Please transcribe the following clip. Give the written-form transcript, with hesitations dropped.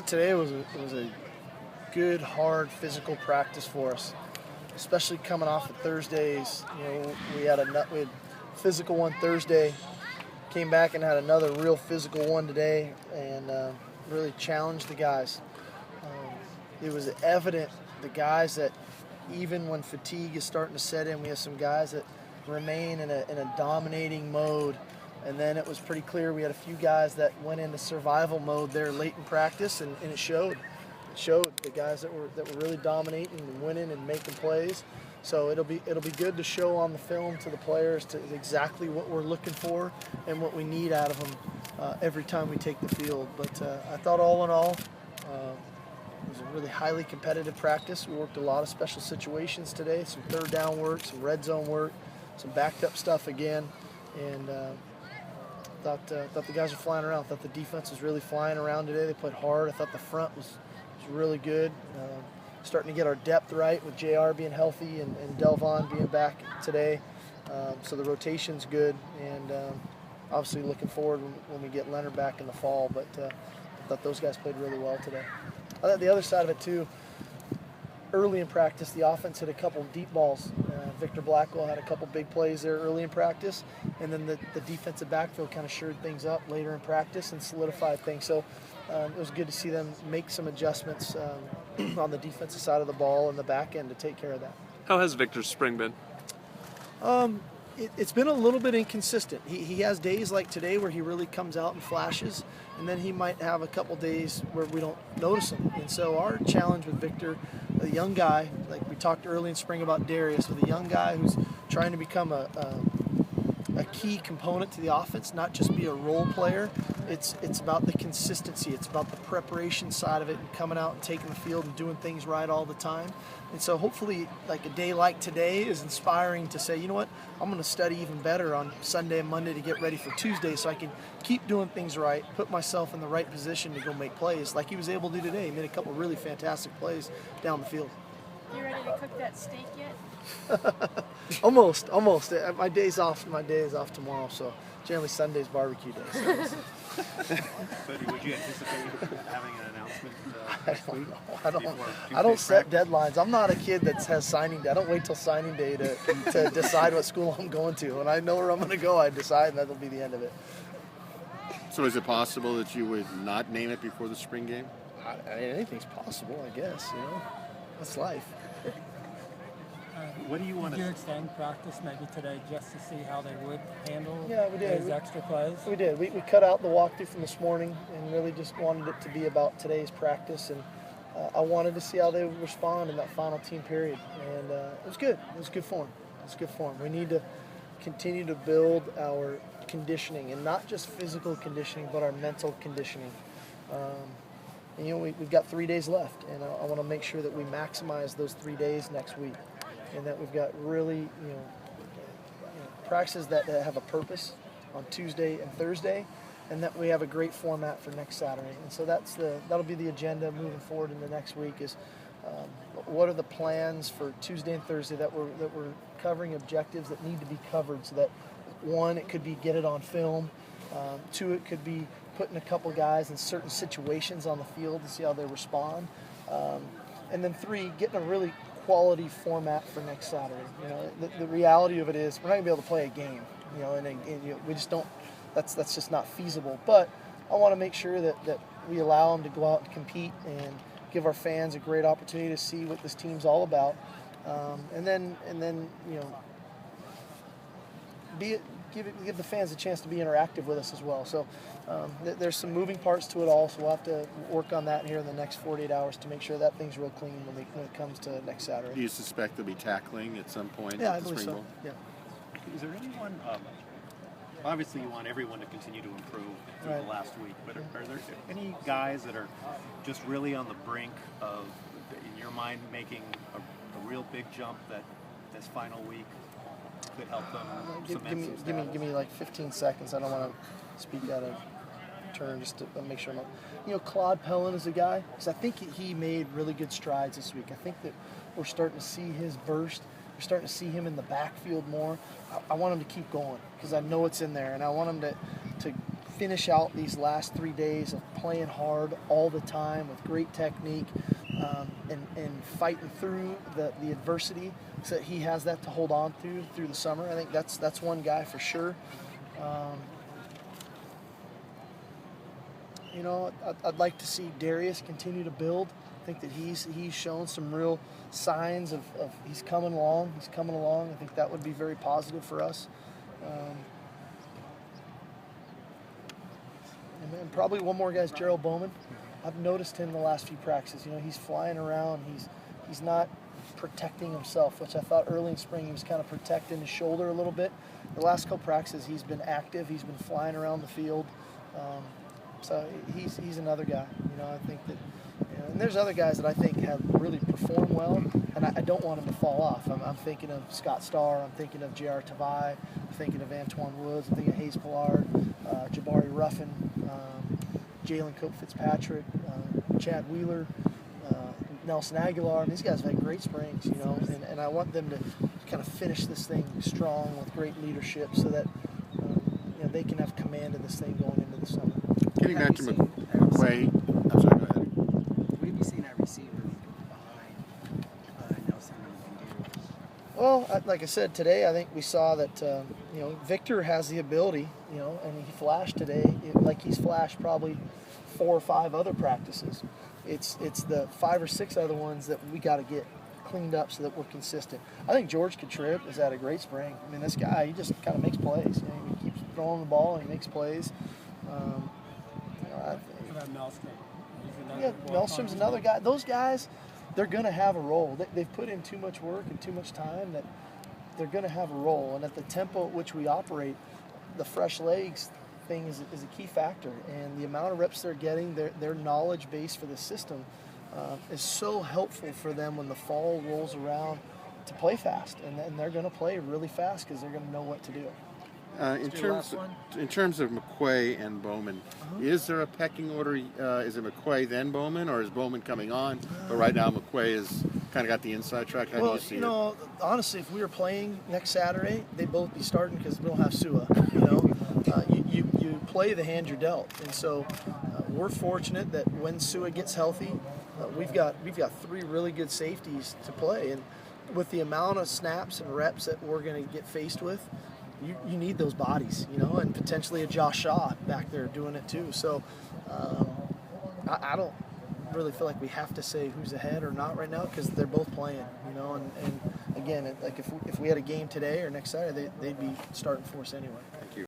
Today was a good, hard physical practice for us, especially coming off of Thursdays. We had a physical one Thursday, came back and had another real physical one today, and really challenged the guys. It was evident, the guys, that even when fatigue is starting to set in, we have some guys that remain in a dominating mode. And then it was pretty clear we had a few guys that went into survival mode there late in practice, and it showed. It showed the guys that were really dominating and winning and making plays. So it'll be good to show on the film to the players to exactly what we're looking for and what we need out of them every time we take the field. But I thought all in all, it was a really highly competitive practice. We worked a lot of special situations today, some third down work, some red zone work, some backed up stuff again, and thought the guys were flying around. Thought the defense was really flying around today. They played hard. I thought the front was really good. Starting to get our depth right with JR being healthy and Delvon being back today. So the rotation's good, and obviously looking forward when we get Leonard back in the fall. But I thought those guys played really well today. I thought the other side of it too, early in practice, the offense hit a couple deep balls. Victor Blackwell had a couple big plays there early in practice, and then the defensive backfield kind of shored things up later in practice and solidified things. So it was good to see them make some adjustments on the defensive side of the ball and the back end to take care of that. How has Victor's spring been? It's been a little bit inconsistent. He has days like today where he really comes out and flashes, and then he might have a couple days where we don't notice him. And so our challenge with Victor, a young guy, like we talked early in spring about Darius, with a young guy who's trying to become a key component to the offense, not just be a role player. It's about the consistency. It's about the preparation side of it and coming out and taking the field and doing things right all the time. And so hopefully, like a day like today is inspiring to say, you know what, I'm going to study even better on Sunday and Monday to get ready for Tuesday so I can keep doing things right, put myself in the right position to go make plays like he was able to do today. He made a couple really fantastic plays down the field. You ready to cook that steak yet? Almost. My day is off tomorrow, so generally Sunday's barbecue day. So. But would you anticipate having an announcement next week? I don't set deadlines. I'm not a kid that has signing day. I don't wait till signing day to decide what school I'm going to. When I know where I'm going to go, I decide, and that'll be the end of it. So is it possible that you would not name it before the spring game? I mean, anything's possible, I guess. That's life. What do you want Did to you extend practice maybe today just to see how they would handle we did. those extra plays? We did. We cut out the walkthrough from this morning and really just wanted it to be about today's practice. And I wanted to see how they would respond in that final team period. And it was good. It was good form. We need to continue to build our conditioning, and not just physical conditioning, but our mental conditioning. We've got 3 days left, and I want to make sure that we maximize those 3 days next week, and that we've got really, practices that have a purpose on Tuesday and Thursday, and that we have a great format for next Saturday. And so that'll be the agenda moving forward in the next week. Is what are the plans for Tuesday and Thursday that we're covering objectives that need to be covered, so that one, it could be get it on film. Two, it could be putting a couple guys in certain situations on the field to see how they respond. And then three, getting a really quality format for next Saturday. The reality of it is we're not going to be able to play a game, and we just don't, that's just not feasible. But I want to make sure that we allow them to go out and compete and give our fans a great opportunity to see what this team's all about. And then give the fans a chance to be interactive with us as well. So there's some moving parts to it all, so we'll have to work on that here in the next 48 hours to make sure that thing's real clean when it comes to next Saturday. Do you suspect there'll be tackling at some point? Yeah, at I the believe Spring so. Bowl? Yeah. Is there anyone, obviously you want everyone to continue to improve through Right. the last week, but are there any guys that are just really on the brink of, in your mind, making a real big jump that this final week could help them cement some status? Give me like 15 seconds. I don't want to speak out of turn just to make sure I'm not. Claude Pellin is a guy, because I think he made really good strides this week. I think that we're starting to see his burst. We're starting to see him in the backfield more. I want him to keep going, because I know it's in there, and I want him to finish out these last 3 days of playing hard all the time with great technique, and fighting through the adversity, so that he has that to hold on to through the summer. I think that's one guy for sure. You know, I'd like to see Darius continue to build. I think that he's shown some real signs of he's coming along. He's coming along. I think that would be very positive for us. And probably one more guy is Gerald Bowman. I've noticed him in the last few practices. You know, he's flying around. He's not protecting himself, which I thought early in spring he was kind of protecting his shoulder a little bit. The last couple practices he's been active. He's been flying around the field. So he's another guy. You know, I think that, you know, and there's other guys that I think have really performed well, and I don't want them to fall off. I'm thinking of Scott Starr. I'm thinking of J.R. Tavai. I'm thinking of Antoine Woods. I'm thinking of Hayes Pollard, Jabari Ruffin, Jalen Cope Fitzpatrick, Chad Wheeler, Nelson Aguilar. These guys have had great springs, you know, and I want them to kind of finish this thing strong with great leadership, so that you know, they can have command of this thing going into the summer. Getting back to McQuay, I'm sorry, go ahead. What have you seen at receiver behind Nelson and Gary? Well, like I said, today I think we saw that you know, Victor has the ability, you know, and he flashed today like he's flashed probably 4 or 5 other practices. It's the 5 or 6 other ones that we got to get cleaned up so that we're consistent. I think George Katrib has had a great spring. I mean, this guy, he just kind of makes plays. You know, he keeps throwing the ball and he makes plays. Yeah, Melstrom's another guy. Those guys, they're going to have a role. They've put in too much work and too much time that they're going to have a role. And at the tempo at which we operate, the fresh legs thing is a key factor. And the amount of reps they're getting, their knowledge base for the system is so helpful for them when the fall rolls around to play fast. And they're going to play really fast because they're going to know what to do. In terms of McQuay and Bowman, is there a pecking order? Is it McQuay then Bowman, or is Bowman coming on? But right now McQuay has kind of got the inside track. How do you see you know, honestly, if we were playing next Saturday, they'd both be starting because we don't have Sua. You know, you play the hand you're dealt, and so we're fortunate that when Sua gets healthy, we've got 3 really good safeties to play, and with the amount of snaps and reps that we're going to get faced with, you need those bodies, you know, and potentially a Josh Shaw back there doing it too. So I don't really feel like we have to say who's ahead or not right now, because they're both playing, you know, and again, like if we had a game today or next Saturday, they'd be starting for us anyway.